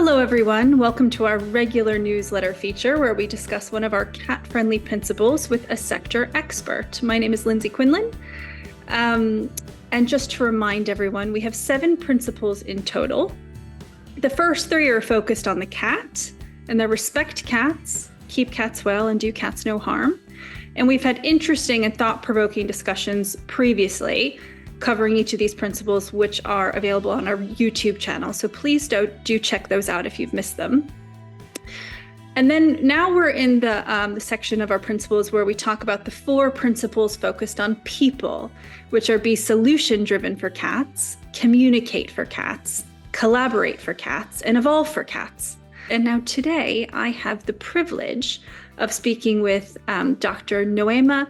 Hello, everyone. Welcome to our regular newsletter feature where we discuss one of our cat-friendly principles with a sector expert. My name is Lindsey Quinlan. And just to remind everyone, we have 7 principles in total. The first 3 are focused on the cat, and they're respect cats, keep cats well, and do cats no harm. And we've had interesting and thought-provoking discussions previously covering each of these principles, which are available on our YouTube channel. So please do check those out if you've missed them. And then now we're in the section of our principles where we talk about the 4 principles focused on people, which are be solution-driven for cats, communicate for cats, collaborate for cats, and evolve for cats. And now today I have the privilege of speaking with Dr. Noema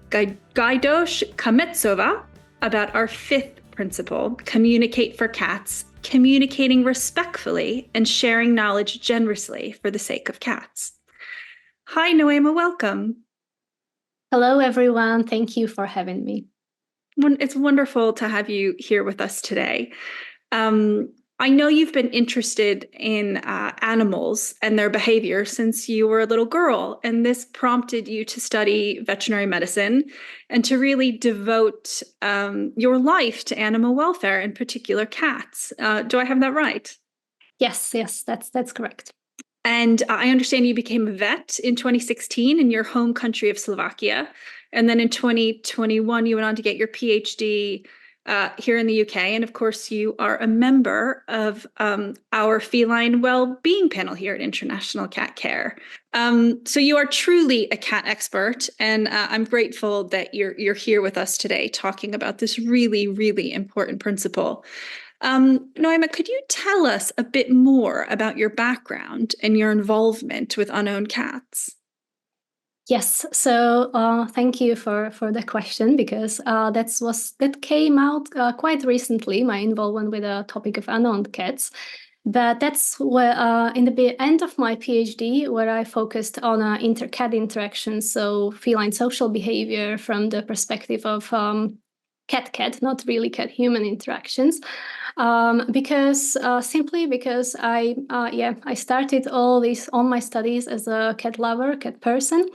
Gajdoš Kmecová about our 5th principle, communicate for cats, communicating respectfully and sharing knowledge generously for the sake of cats. Hi, Noema, welcome. Hello, everyone. Thank you for having me. It's wonderful to have you here with us today. I know you've been interested in animals and their behavior since you were a little girl, and this prompted you to study veterinary medicine and to really devote your life to animal welfare, in particular cats. Do I have that right? Yes, that's correct. And I understand you became a vet in 2016 in your home country of Slovakia. And then in 2021, you went on to get your PhD here in the UK. And of course, you are a member of our Feline Wellbeing Panel here at International Cat Care. So you are truly a cat expert. And I'm grateful that you're here with us today talking about this really, really important principle. Noema, could you tell us a bit more about your background and your involvement with unowned cats? Yes, so thank you for the question, because that came out quite recently, my involvement with the topic of unowned cats. But that's where in the end of my PhD, where I focused on inter-cat interactions, so feline social behavior from the perspective of cat-cat, not really cat-human interactions. Simply because I started all my studies as a cat lover, cat person.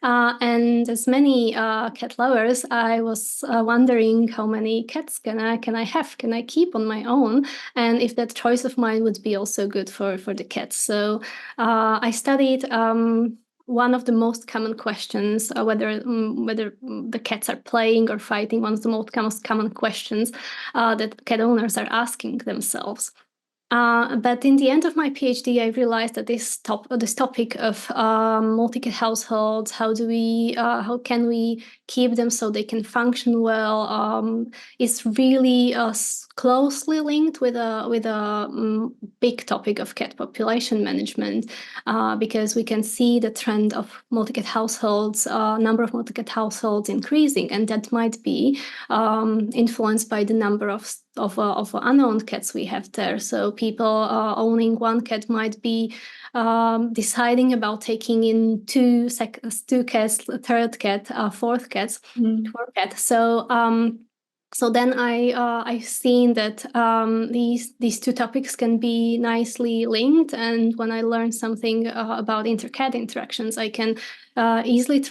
And as many cat lovers, I was wondering how many cats can I keep on my own, and if that choice of mine would be also good for the cats. So I studied one of the most common questions, whether the cats are playing or fighting. One of the most common questions that cat owners are asking themselves. But in the end of my PhD, I realized that this topic of multi-cat households, how can we keep them so they can function well, is really closely linked with a big topic of cat population management, because we can see the trend of multi-cat households, number of multi-cat households increasing, and that might be influenced by the number of unowned cats we have there. So people owning one cat might be deciding about taking in 2 cats, third cat, fourth cats, fourth cat. So then I've seen that these 2 topics can be nicely linked, and when I learn something about inter-cat interactions, I can easily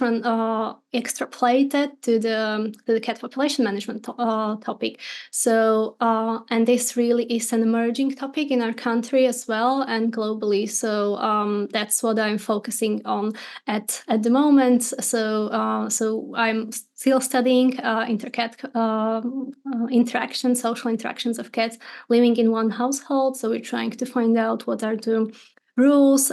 extrapolate that to the cat population management topic. So and this really is an emerging topic in our country as well and globally. So that's what I'm focusing on at the moment. So I'm still studying inter-cat interactions, social interactions of cats living in one household. So we're trying to find out what are the rules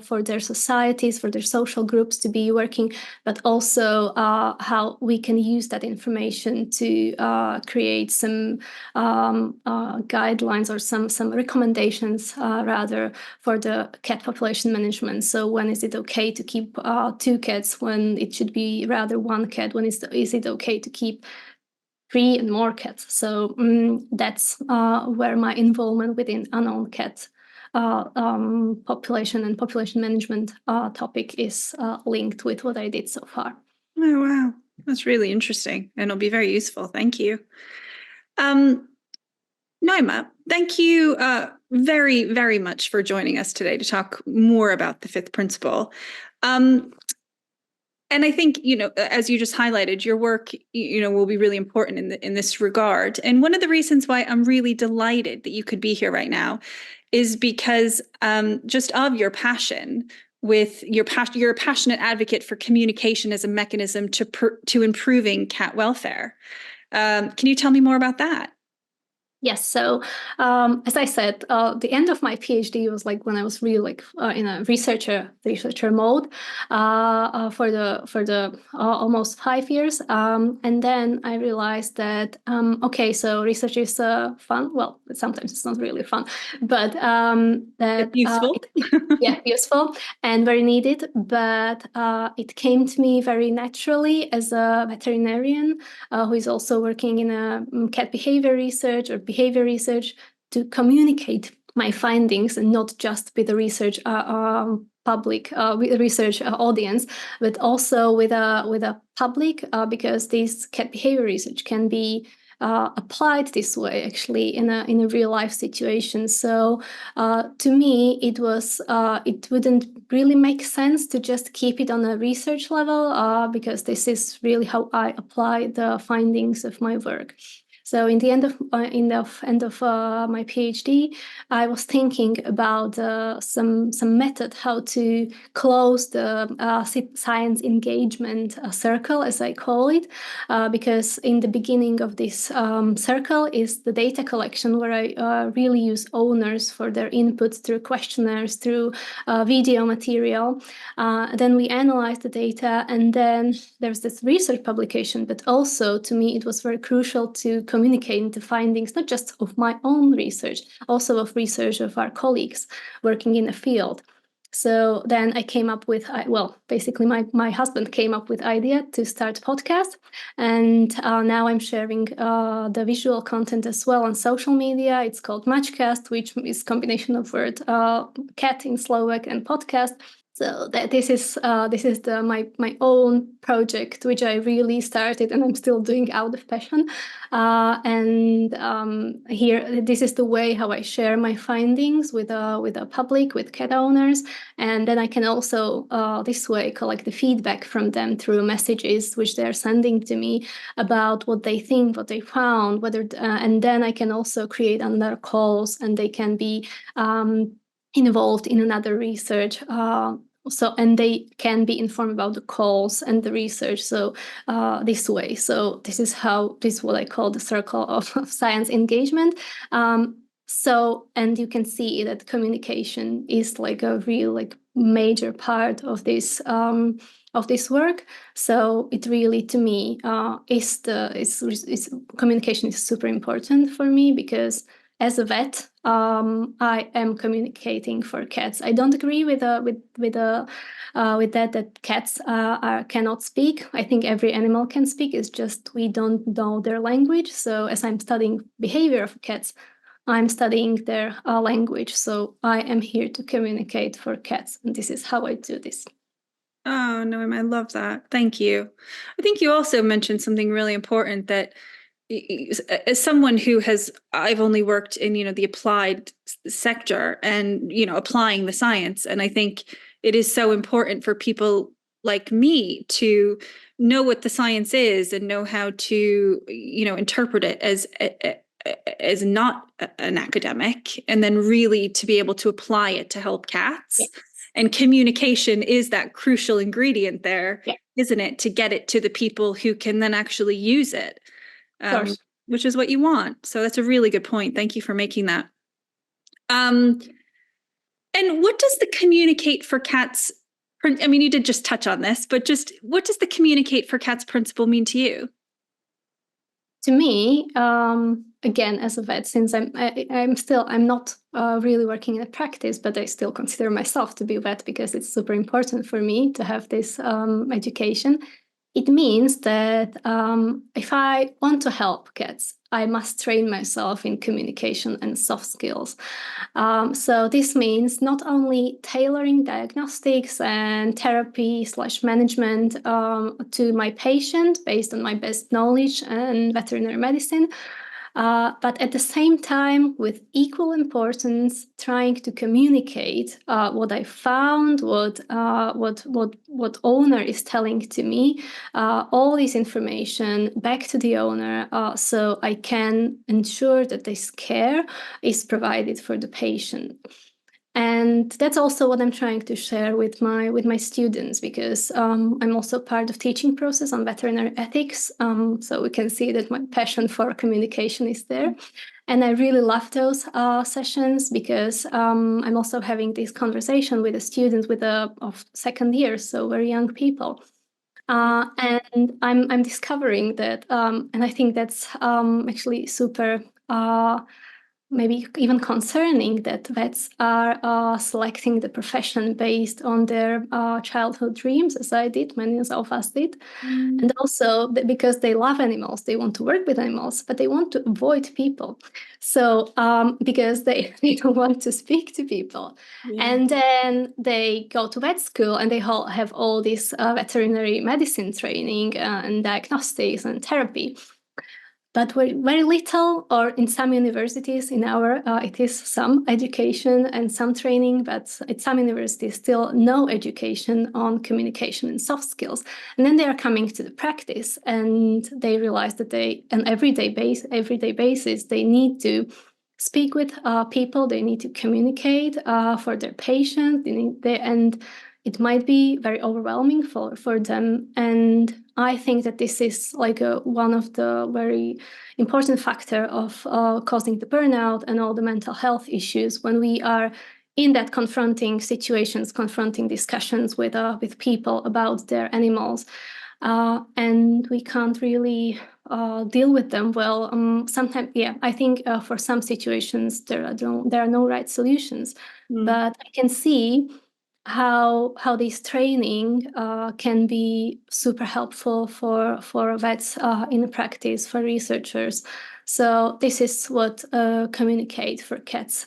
for their societies, for their social groups to be working, but also how we can use that information to create some guidelines or some recommendations rather for the cat population management. So when is it okay to keep 2 cats, when it should be rather 1 cat, when is it okay to keep 3 and more cats? So that's where my involvement within unowned cat population and population management topic is linked with what I did so far. Oh, wow. That's really interesting, and it'll be very useful. Thank you. Noema, Thank you very, very much for joining us today to talk more about the fifth principle. And I think, as you just highlighted, your work, will be really important in this regard. And one of the reasons why I'm really delighted that you could be here right now is because just of your passion you're a passionate advocate for communication as a mechanism to improving cat welfare. Can you tell me more about that? Yes. So, as I said, the end of my PhD was like when I was really in a researcher mode for the almost 5 years, and then I realized that okay, so research is fun. Well, sometimes it's not really fun, but that it's useful. Useful and very needed. But it came to me very naturally as a veterinarian who is also working in a cat behavior research to communicate my findings and not just with the research public with the research audience, but also with a public because this cat behavior research can be applied this way actually in a real life situation. So to me it wouldn't really make sense to just keep it on a research level because this is really how I apply the findings of my work. So in the end of my PhD, I was thinking about some method how to close the science engagement circle, as I call it, because in the beginning of this circle is the data collection, where I really use owners for their inputs through questionnaires, through video material. Then we analyze the data, and then there's this research publication. But also, to me, it was very crucial to communicate the findings, not just of my own research, also of research of our colleagues working in the field. So then I came up with, basically my husband came up with idea to start podcast. And now I'm sharing the visual content as well on social media. It's called Mačkast, which is combination of word cat in Slovak and podcast. So this is my own project, which I really started and I'm still doing out of passion. Here, this is the way how I share my findings with the public, with cat owners, and then I can also this way collect the feedback from them through messages which they are sending to me about what they think, what they found, and then I can also create another calls, and they can be involved in another research. And they can be informed about the calls and the research. So this way. So this is what I call the circle of science engagement. And you can see that communication is like a real major part of this work. So it really, to me, communication is super important for me, because as a vet, I am communicating for cats. I don't agree with that cats cannot speak. I think every animal can speak. It's just we don't know their language. So as I'm studying behavior of cats, I'm studying their language. So I am here to communicate for cats, and this is how I do this. Oh, Noema, I love that. Thank you. I think you also mentioned something really important, that as someone I've only worked in, the applied sector and, applying the science. And I think it is so important for people like me to know what the science is and know how to, interpret it as not an academic, and then really to be able to apply it to help cats. Yes. And communication is that crucial ingredient there, isn't it? To get it to the people who can then actually use it. Which is what you want. So that's a really good point. Thank you for making that. And what does the communicate for cats? I mean, you did just touch on this, but just what does the communicate for cats principle mean to you? To me, again, as a vet, since I'm not really working in a practice, but I still consider myself to be a vet because it's super important for me to have this education. It means that if I want to help cats, I must train myself in communication and soft skills. So this means not only tailoring diagnostics and therapy/management to my patient based on my best knowledge and veterinary medicine, but at the same time, with equal importance, trying to communicate what I found, what owner is telling to me, all this information back to the owner, so I can ensure that this care is provided for the patient. And that's also what I'm trying to share with my students, because I'm also part of teaching process on veterinary ethics. So we can see that my passion for communication is there. And I really love those sessions, because I'm also having this conversation with the students of second year, so very young people. And I'm discovering that, and I think that's actually super maybe even concerning, that vets are selecting the profession based on their childhood dreams, as I did, many of us did. And also because they love animals, they want to work with animals, but they want to avoid people. So because they don't want to speak to people. Yeah. And then they go to vet school and they have all this veterinary medicine training and diagnostics and therapy. But very little, or in some universities, it is some education and some training, but at some universities still no education on communication and soft skills. And then they are coming to the practice and they realize that on everyday basis, they need to speak with people, they need to communicate for their patients, and it might be very overwhelming for them. And I think that this is like one of the very important factor of causing the burnout and all the mental health issues when we are in that confronting situations, confronting discussions with people about their animals. And we can't really deal with them well. Sometimes, I think for some situations there are no right solutions. But I can see how this training can be super helpful for vets in practice, for researchers. So this is what communicate for cats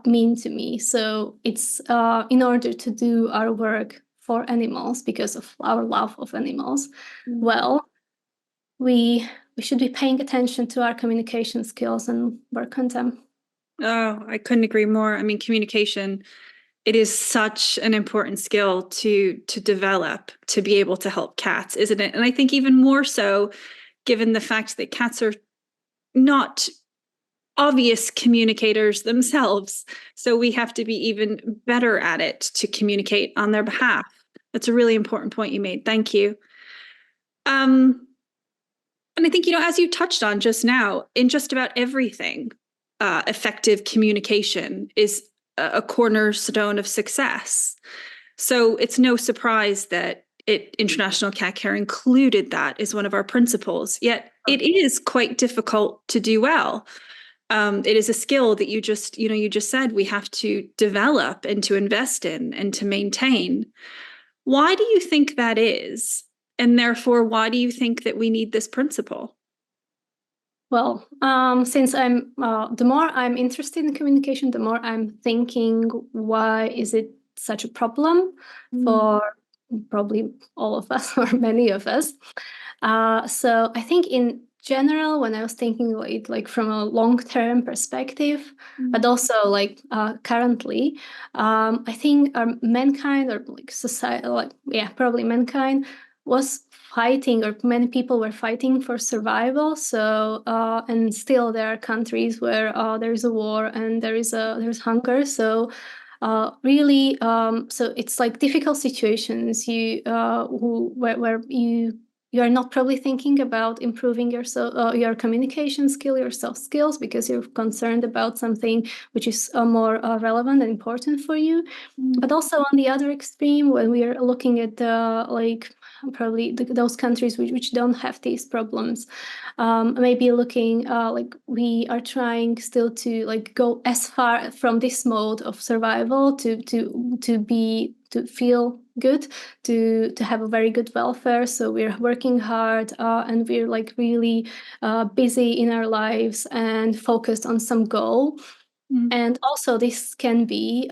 mean to me. So it's in order to do our work for animals, because of our love of animals, well, we should be paying attention to our communication skills and work on them. Oh, I couldn't agree more. I mean, communication, it is such an important skill to develop, to be able to help cats, isn't it? And I think even more so, given the fact that cats are not obvious communicators themselves. So we have to be even better at it to communicate on their behalf. That's a really important point you made. Thank you. And I think, as you touched on just now, in just about everything, effective communication is a cornerstone of success. So it's no surprise that International Cat Care included that as one of our principles. Yet it is quite difficult to do well. It is a skill that you just said we have to develop and to invest in and to maintain. Why do you think that is? And therefore, why do you think that we need this principle? Well, since the more I'm interested in communication, the more I'm thinking, why is it such a problem for probably all of us or many of us? So I think in general, when I was thinking like from a long-term perspective, but also like currently, I think mankind, or like society, probably mankind was fighting, or many people were fighting for survival. So and still there are countries where there is a war and there's hunger. So really, so it's like difficult situations where you are not probably thinking about improving your communication skill, your soft skills, because you're concerned about something which is more relevant and important for you. But also on the other extreme, when we are looking at probably those countries which don't have these problems, maybe looking like we are trying still to like go as far from this mode of survival to feel good, to have a very good welfare. So we're working hard and we're like really busy in our lives and focused on some goal. And also this can be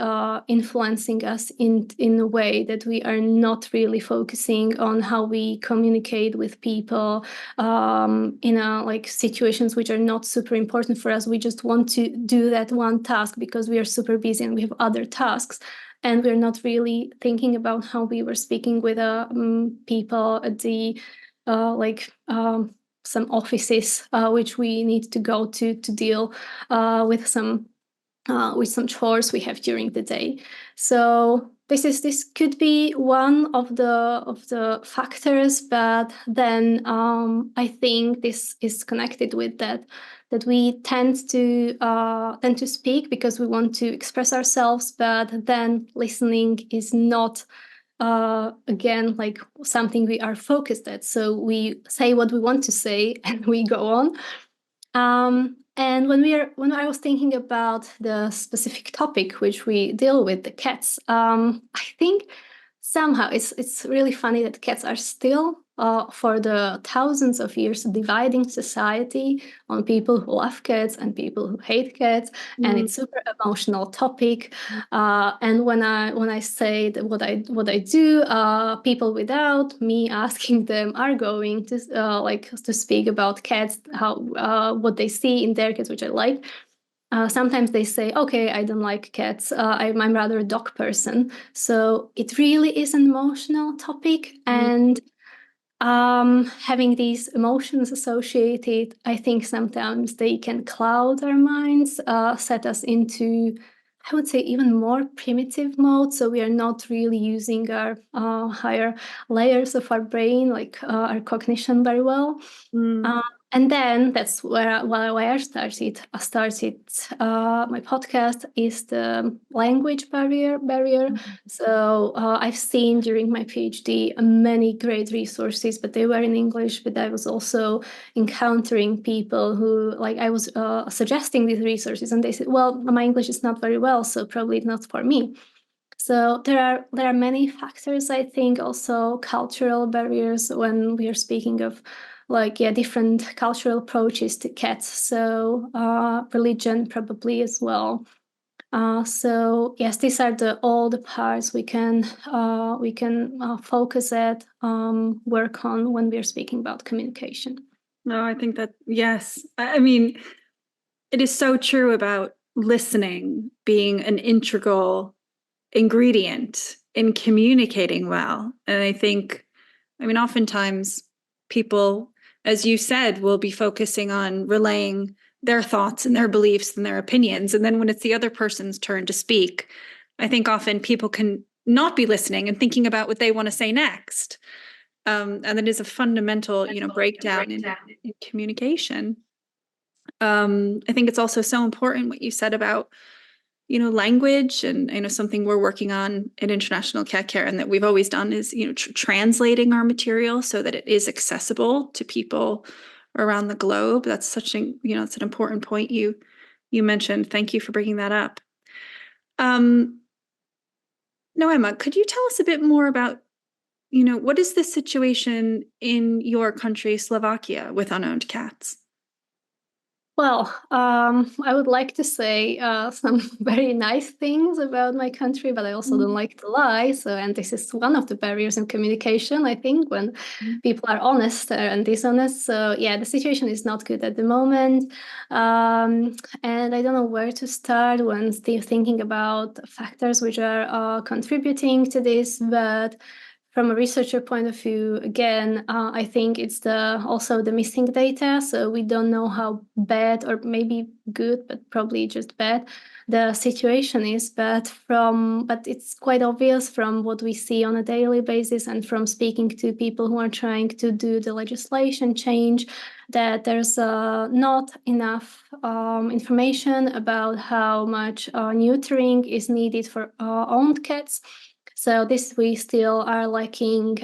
influencing us in a way that we are not really focusing on how we communicate with people in like situations which are not super important for us. We just want to do that one task because we are super busy and we have other tasks. And we're not really thinking about how we were speaking with people at the some offices which we need to go to deal with some chores we have during the day. So this could be one of the factors, but then I think this is connected with that we tend to speak because we want to express ourselves, but then listening is not again like something we are focused at. So we say what we want to say and we go on. And when I was thinking about the specific topic which we deal with, the cats, I think somehow it's really funny that cats are still for the thousands of years dividing society on people who love cats and people who hate cats, and it's super emotional topic. And when I say that what I do, people without me asking them are going to to speak about cats, how what they see in their cats, which I like. Sometimes they say, okay, I don't like cats. I'm rather a dog person. So it really is an emotional topic. And having these emotions associated, I think sometimes they can cloud our minds, set us into, I would say, even more primitive mode. So we are not really using our higher layers of our brain, like our cognition very well. And then that's why I started. My podcast is the language barrier. So I've seen during my PhD many great resources, but they were in English. But I was also encountering people who, like, I was suggesting these resources, and they said, "Well, my English is not very well, so probably not for me." So there are many factors. I think also cultural barriers when we are speaking of different cultural approaches to cats. So religion probably as well. So yes, these are all the parts we can focus at, work on when we're speaking about communication. No, I think that, yes. I mean, it is so true about listening being an integral ingredient in communicating well. And I think, oftentimes people, as you said, will be focusing on relaying their thoughts and their beliefs and their opinions. And then when it's the other person's turn to speak, I think often people can not be listening and thinking about what they want to say next. And that is a fundamental, breakdown in communication. I think it's also so important what you said about, language, and something we're working on in International Cat Care and that we've always done is, translating our material so that it is accessible to people around the globe. That's such it's an important point you mentioned. Thank you for bringing that up. Noema, could you tell us a bit more about, what is the situation in your country, Slovakia, with unowned cats? Well, I would like to say some very nice things about my country, but I also don't like to lie. And this is one of the barriers in communication, I think, when people are honest and dishonest. So yeah, the situation is not good at the moment. And I don't know where to start when still thinking about factors which are contributing to this, but from a researcher point of view, again, I think it's also the missing data. So we don't know how bad, or maybe good, but probably just bad, the situation is. But it's quite obvious from what we see on a daily basis and from speaking to people who are trying to do the legislation change, that there's not enough information about how much neutering is needed for owned cats. So this we still are lacking,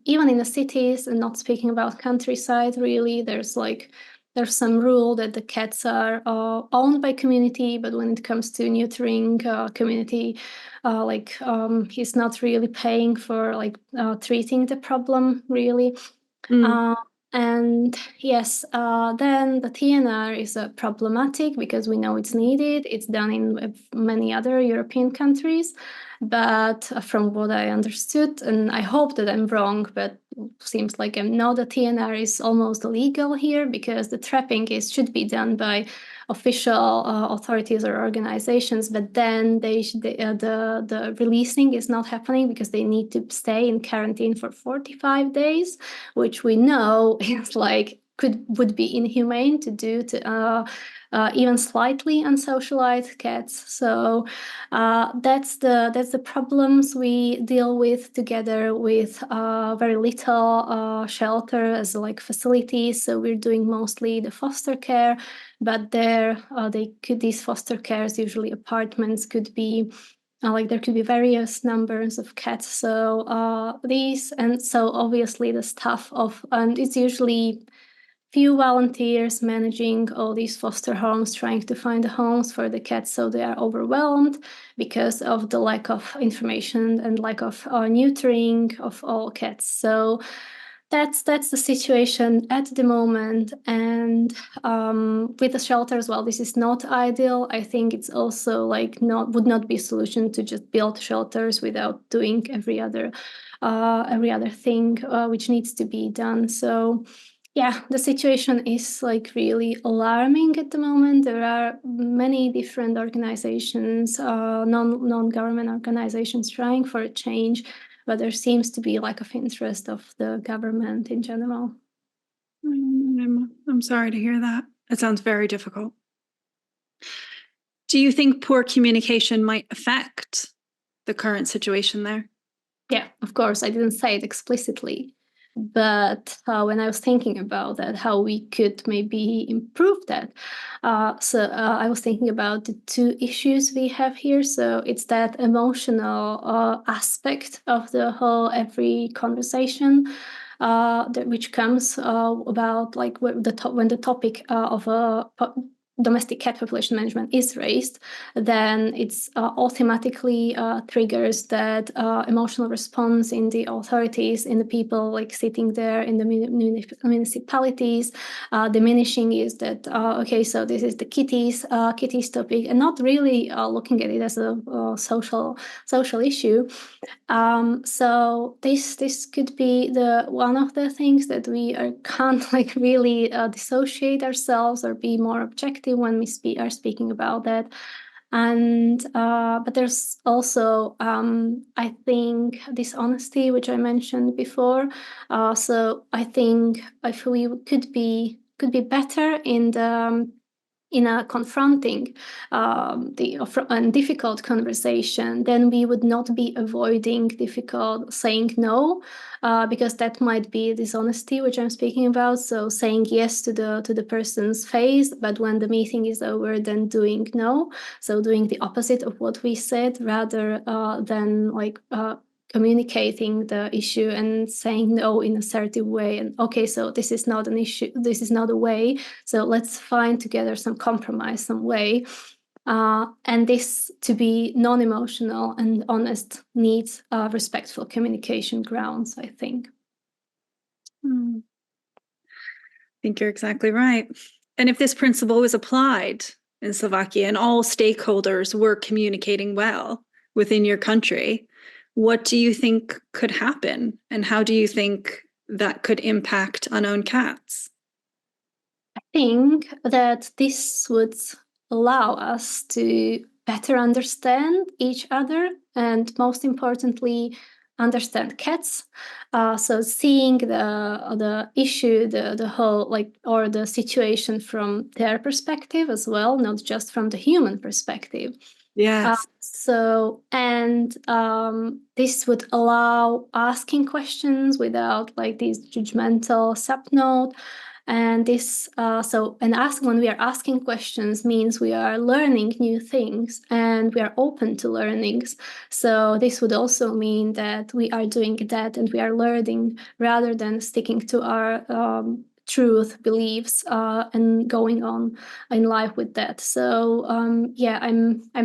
even in the cities, and not speaking about countryside. Really, there's some rule that the cats are owned by community, but when it comes to neutering, community he's not really paying for treating the problem really. And yes, then the TNR is problematic because we know it's needed. It's done in many other European countries. But from what I understood, and I hope that I'm wrong, but seems like I'm not, the TNR is almost illegal here because the trapping should be done by official authorities or organizations, but then the releasing is not happening because they need to stay in quarantine for 45 days, which we know is like would be inhumane to do to even slightly unsocialized cats. So that's the problems we deal with together with very little shelter as like facilities. So we're doing mostly the foster care, but these foster cares, usually apartments, could be there could be various numbers of cats. So so obviously the staff and it's usually few volunteers managing all these foster homes, trying to find the homes for the cats. So they are overwhelmed because of the lack of information and lack of neutering of all cats. So that's the situation at the moment. And with the shelter as well, this is not ideal. I think it's also would not be a solution to just build shelters without doing every other thing which needs to be done. So yeah, the situation is really alarming at the moment. There are many different organizations, non-government organizations trying for a change, but there seems to be a lack of interest of the government in general. I'm sorry to hear that. It sounds very difficult. Do you think poor communication might affect the current situation there? Yeah, of course. I didn't say it explicitly. But when I was thinking about that, how we could maybe improve that, I was thinking about the two issues we have here. So it's that emotional aspect of the whole every conversation, which comes about when the topic of domestic cat population management is raised, then it's automatically triggers that emotional response in the authorities, in the people sitting there in the municipalities. Diminishing is that okay, so this is the kitties topic, and not really looking at it as a social issue. So this could be one of the things that we can't really dissociate ourselves or be more objective when we are speaking about that. And but there's also I think dishonesty, which I mentioned before. So I think if we could be better in a confronting and difficult conversation, then we would not be avoiding difficult saying no, because that might be dishonesty, which I'm speaking about. So saying yes to the person's face, but when the meeting is over, then doing no. So doing the opposite of what we said, rather than communicating the issue and saying no in an assertive way. And okay, so this is not an issue, this is not a way, so let's find together some compromise, some way. And this, to be non-emotional and honest, needs respectful communication grounds, I think. I think you're exactly right. And if this principle was applied in Slovakia and all stakeholders were communicating well within your country, what do you think could happen? And how do you think that could impact unowned cats? I think that this would allow us to better understand each other, and most importantly, understand cats. So seeing the issue, the whole or the situation from their perspective as well, not just from the human perspective. Yes. This would allow asking questions without these judgmental subnote. And when we are asking questions means we are learning new things and we are open to learnings. So this would also mean that we are doing that and we are learning rather than sticking to our truth, beliefs, and going on in life with that. So I'm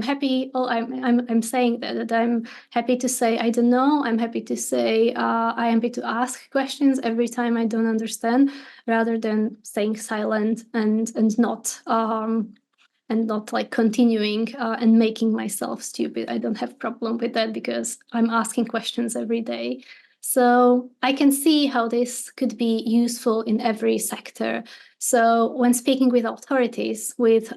happy. I'm saying that I'm happy to say I don't know. I'm happy to say I am happy to ask questions every time I don't understand, rather than staying silent and not like continuing and making myself stupid. I don't have problem with that because I'm asking questions every day. So I can see how this could be useful in every sector. So when speaking with authorities, with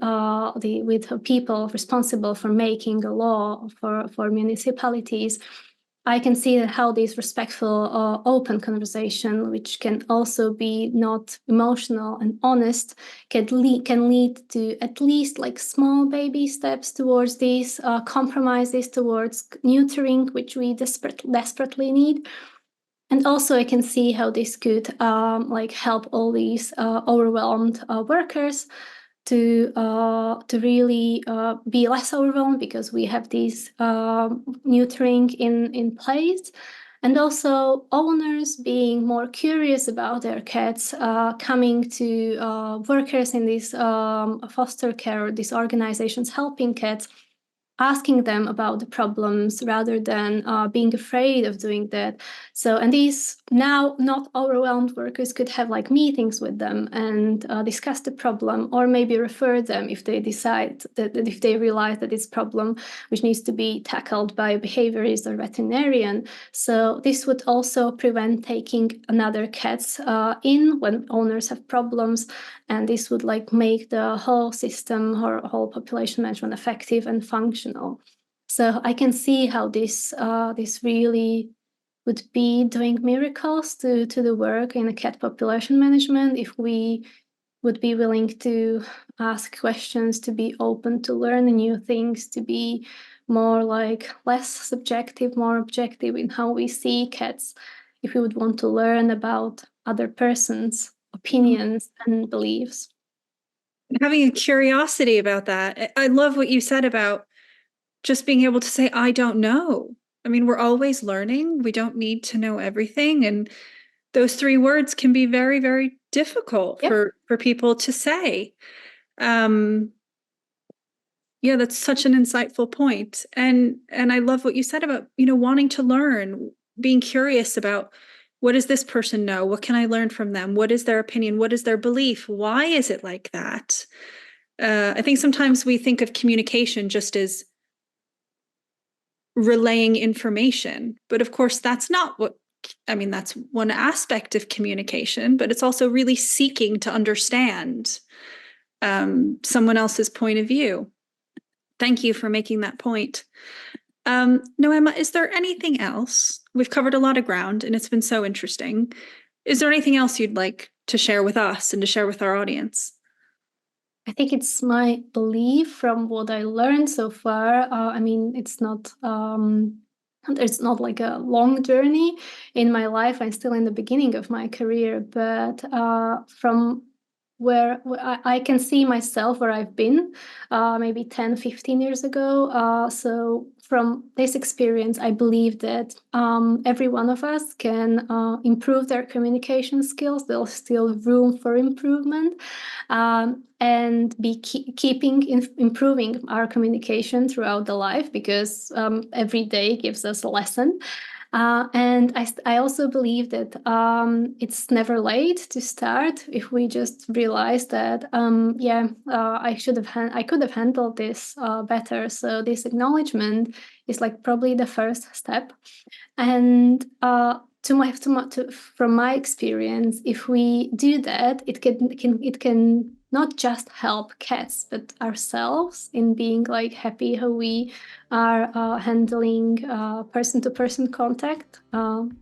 people responsible for making a law for municipalities, I can see how this respectful, open conversation, which can also be not emotional and honest, can lead to at least like small baby steps towards these compromises, towards neutering, which we desperately need. And also I can see how this could help all these overwhelmed workers to really be less overwhelmed, because we have these neutering in place. And also owners being more curious about their cats, coming to workers in these foster care, these organizations helping cats, asking them about the problems rather than being afraid of doing that. So, and these now not overwhelmed workers could have like meetings with them and discuss the problem, or maybe refer them if they decide that if they realize that it's a problem which needs to be tackled by a behaviorist or veterinarian. So this would also prevent taking another cats in when owners have problems, and this would like make the whole system or whole population management effective and functional. So I can see how this really would be doing miracles to the work in a cat population management if we would be willing to ask questions, to be open to learn new things, to be more like less subjective, more objective in how we see cats, if we would want to learn about other persons' opinions and beliefs. Having a curiosity about that. I love what you said about just being able to say, I don't know. I mean, we're always learning. We don't need to know everything. And those 3 words can be very, very difficult for people to say. That's such an insightful point. And I love what you said about, wanting to learn, being curious about, what does this person know? What can I learn from them? What is their opinion? What is their belief? Why is it like that? I think sometimes we think of communication just as relaying information, but of course that's not that's one aspect of communication, but it's also really seeking to understand someone else's point of view. Thank you for making that point. Noema, is there anything else? We've covered a lot of ground and it's been so interesting. Is there anything else you'd like to share with us and to share with our audience? I think it's my belief from what I learned so far. It's not like a long journey in my life. I'm still in the beginning of my career, but from where I can see myself where I've been maybe 10, 15 years ago. So from this experience, I believe that every one of us can improve their communication skills. There's still room for improvement, and be improving our communication throughout the life, because every day gives us a lesson. And I also believe that it's never late to start if we just realize that I could have handled this better. So this acknowledgement is like probably the first step. And from my experience, if we do that, it can not just help cats but ourselves in being like happy how we are handling person-to-person contact,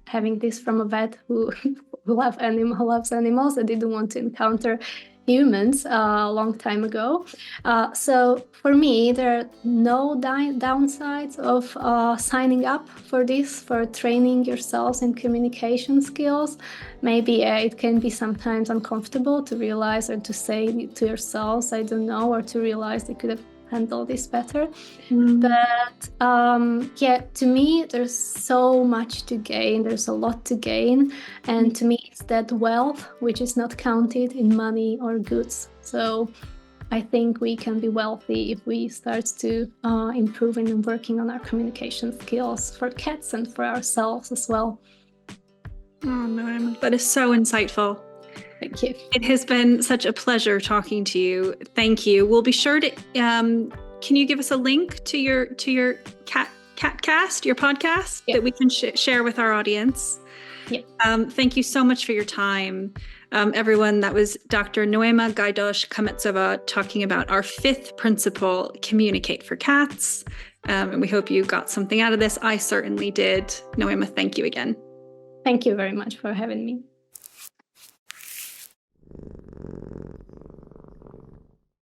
having this from a vet who loves animals and didn't want to encounter humans a long time ago. So for me, there are no downsides of signing up for this, for training yourselves in communication skills. Maybe it can be sometimes uncomfortable to realize or to say to yourselves, I don't know, or to realize handle this better. But yeah, to me, there's so much to gain. There's a lot to gain. And to me, it's that wealth which is not counted in money or goods. So I think we can be wealthy if we start to improving and working on our communication skills for cats and for ourselves as well. Oh, Noema, that is so insightful. Thank you. It has been such a pleasure talking to you. Thank you. We'll be sure to. Can you give us a link to your Catcast, your podcast, that we can share with our audience? Yeah. Thank you so much for your time, everyone. That was Dr. Noema Gajdoš Kmecová talking about our 5th principle: communicate for cats. And we hope you got something out of this. I certainly did. Noema, thank you again. Thank you very much for having me.